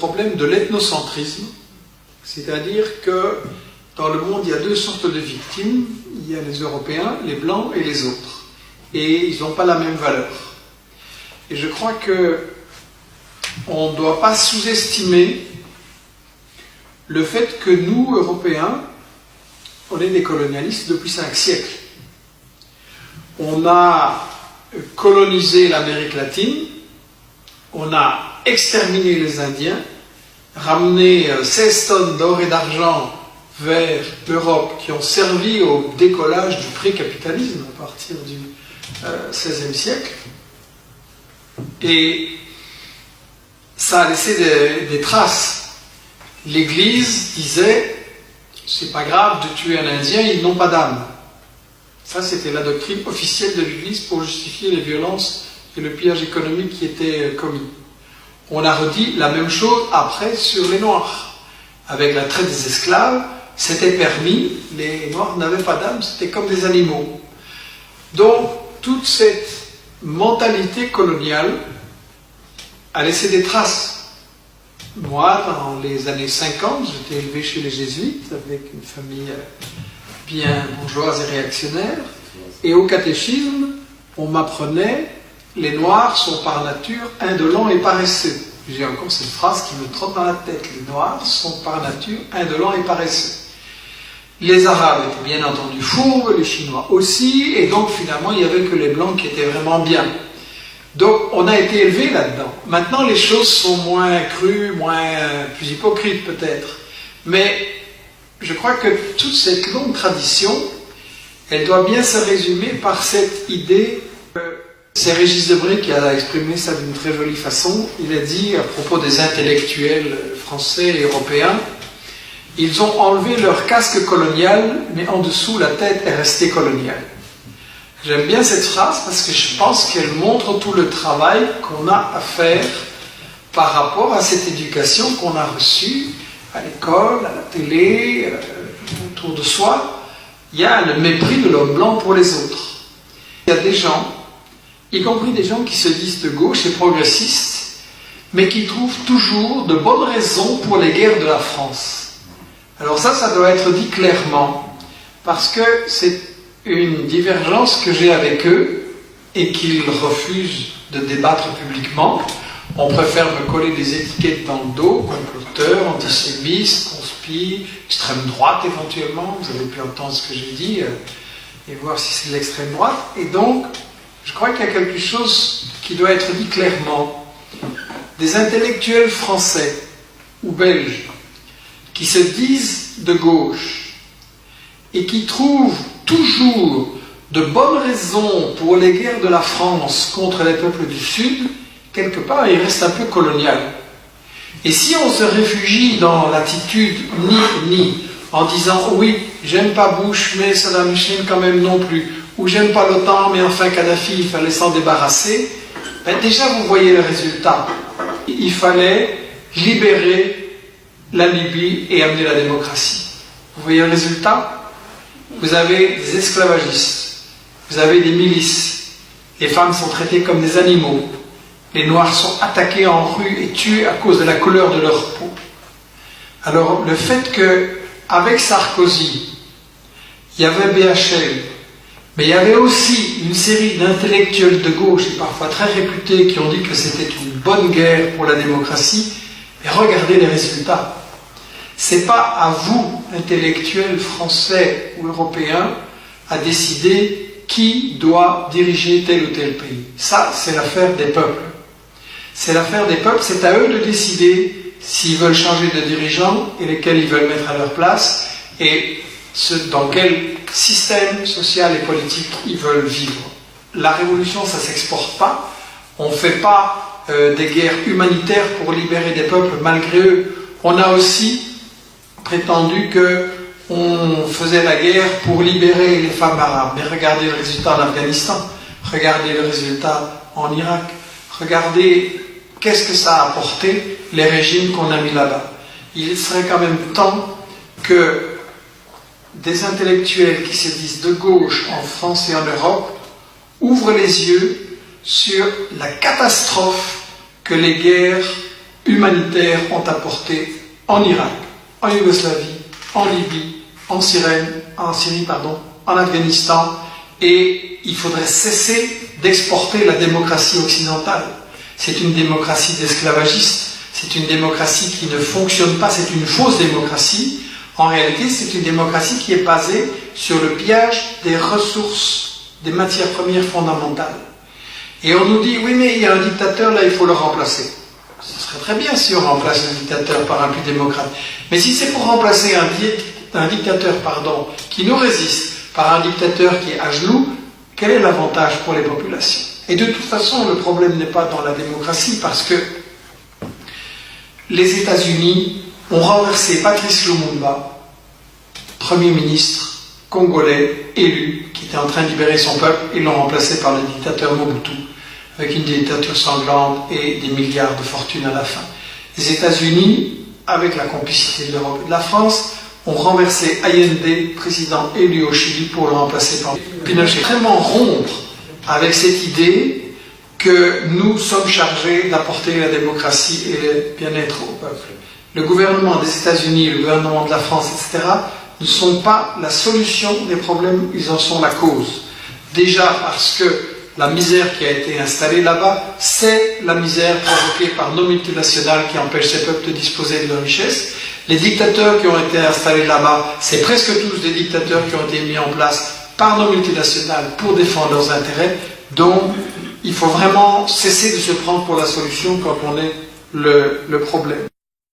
Problème de l'ethnocentrisme, c'est-à-dire que dans le monde, il y a deux sortes de victimes. Il y a les Européens, les Blancs et les autres. Et ils n'ont pas la même valeur. Et je crois qu'on ne doit pas sous-estimer le fait que nous, Européens, on est des colonialistes depuis 5 siècles. On a colonisé l'Amérique latine, on a exterminé les Indiens, ramené 16 tonnes d'or et d'argent vers l'Europe qui ont servi au décollage du pré-capitalisme à partir du XVIe siècle. Et ça a laissé des traces. L'Église disait, c'est pas grave de tuer un Indien, ils n'ont pas d'âme. Ça, c'était la doctrine officielle de l'Église pour justifier les violences et le pillage économique qui étaient commis. On a redit la même chose après sur les Noirs. Avec la traite des esclaves, c'était permis, les Noirs n'avaient pas d'âme, c'était comme des animaux. Donc, toute cette mentalité coloniale a laissé des traces. Moi, dans les années 50, j'étais élevé chez les Jésuites, avec une famille bien bourgeoise et réactionnaire, et au catéchisme, on m'apprenait les Noirs sont par nature indolents et paresseux. J'ai encore cette phrase qui me trotte dans la tête. Les Noirs sont par nature indolents et paresseux. Les Arabes étaient bien entendu fourbes, les Chinois aussi, et donc finalement il n'y avait que les Blancs qui étaient vraiment bien. Donc on a été élevés là-dedans. Maintenant les choses sont moins crues, plus hypocrites peut-être. Mais je crois que toute cette longue tradition, elle doit bien se résumer par cette idée. C'est Régis Debray qui a exprimé ça d'une très jolie façon. Il a dit à propos des intellectuels français et européens, ils ont enlevé leur casque colonial, mais en dessous la tête est restée coloniale. J'aime bien cette phrase parce que je pense qu'elle montre tout le travail qu'on a à faire par rapport à cette éducation qu'on a reçue à l'école, à la télé, autour de soi. Il y a le mépris de l'homme blanc pour les autres. Il y a des gens, y compris des gens qui se disent de gauche et progressistes, mais qui trouvent toujours de bonnes raisons pour les guerres de la France. Alors ça doit être dit clairement, parce que c'est une divergence que j'ai avec eux, et qu'ils refusent de débattre publiquement. On préfère me coller des étiquettes dans le dos, comploteur, antisémite, conspi, extrême droite éventuellement, vous avez pu entendre ce que j'ai dit, et voir si c'est de l'extrême droite. Et donc, je crois qu'il y a quelque chose qui doit être dit clairement. Des intellectuels français ou belges qui se disent de gauche et qui trouvent toujours de bonnes raisons pour les guerres de la France contre les peuples du Sud, quelque part, ils restent un peu colonial. Et si on se réfugie dans l'attitude ni en disant oui, j'aime pas Bush, mais Saddam Hussein quand même non plus, ou j'aime pas l'OTAN, mais enfin Kadhafi, il fallait s'en débarrasser, ben déjà vous voyez le résultat. Il fallait libérer la Libye et amener la démocratie. Vous voyez le résultat? Vous avez des esclavagistes, vous avez des milices, les femmes sont traitées comme des animaux, les Noirs sont attaqués en rue et tués à cause de la couleur de leur peau. Alors le fait qu'avec Sarkozy, il y avait BHL, mais il y avait aussi une série d'intellectuels de gauche, et parfois très réputés, qui ont dit que c'était une bonne guerre pour la démocratie, et regardez les résultats. C'est pas à vous, intellectuels français ou européens, à décider qui doit diriger tel ou tel pays. Ça, c'est l'affaire des peuples. C'est l'affaire des peuples, c'est à eux de décider s'ils veulent changer de dirigeants et lesquels ils veulent mettre à leur place, et dans quel système social et politique ils veulent vivre. La révolution, ça ne s'exporte pas. On ne fait pas des guerres humanitaires pour libérer des peuples malgré eux. On a aussi prétendu qu'on faisait la guerre pour libérer les femmes arabes. Mais regardez le résultat en Afghanistan, regardez le résultat en Irak, regardez qu'est-ce que ça a apporté, les régimes qu'on a mis là-bas. Il serait quand même temps que des intellectuels qui se disent de gauche en France et en Europe ouvrent les yeux sur la catastrophe que les guerres humanitaires ont apporté en Irak, en Yougoslavie, en Libye, en Syrie, en Afghanistan, et il faudrait cesser d'exporter la démocratie occidentale. C'est une démocratie d'esclavagistes, c'est une démocratie qui ne fonctionne pas, c'est une fausse démocratie. En réalité, c'est une démocratie qui est basée sur le pillage des ressources, des matières premières fondamentales. Et on nous dit, oui, mais il y a un dictateur, là, il faut le remplacer. Ce serait très bien si on remplace un dictateur par un plus démocrate. Mais si c'est pour remplacer un dictateur qui nous résiste par un dictateur qui est à genoux, quel est l'avantage pour les populations? Et de toute façon, le problème n'est pas dans la démocratie, parce que les États-Unis ont renversé Patrice Lumumba, Premier ministre congolais élu, qui était en train de libérer son peuple, et l'ont remplacé par le dictateur Mobutu, avec une dictature sanglante et des milliards de fortune à la fin. Les États-Unis, avec la complicité de l'Europe et de la France, ont renversé Allende, président élu au Chili, pour le remplacer par Pinochet. Vraiment rompre avec cette idée que nous sommes chargés d'apporter la démocratie et le bien-être au peuple. Le gouvernement des États-Unis, le gouvernement de la France, etc., ne sont pas la solution des problèmes, ils en sont la cause. Déjà parce que la misère qui a été installée là-bas, c'est la misère provoquée par nos multinationales qui empêchent ces peuples de disposer de leurs richesses. Les dictateurs qui ont été installés là-bas, c'est presque tous des dictateurs qui ont été mis en place par nos multinationales pour défendre leurs intérêts. Donc, il faut vraiment cesser de se prendre pour la solution quand on est le problème.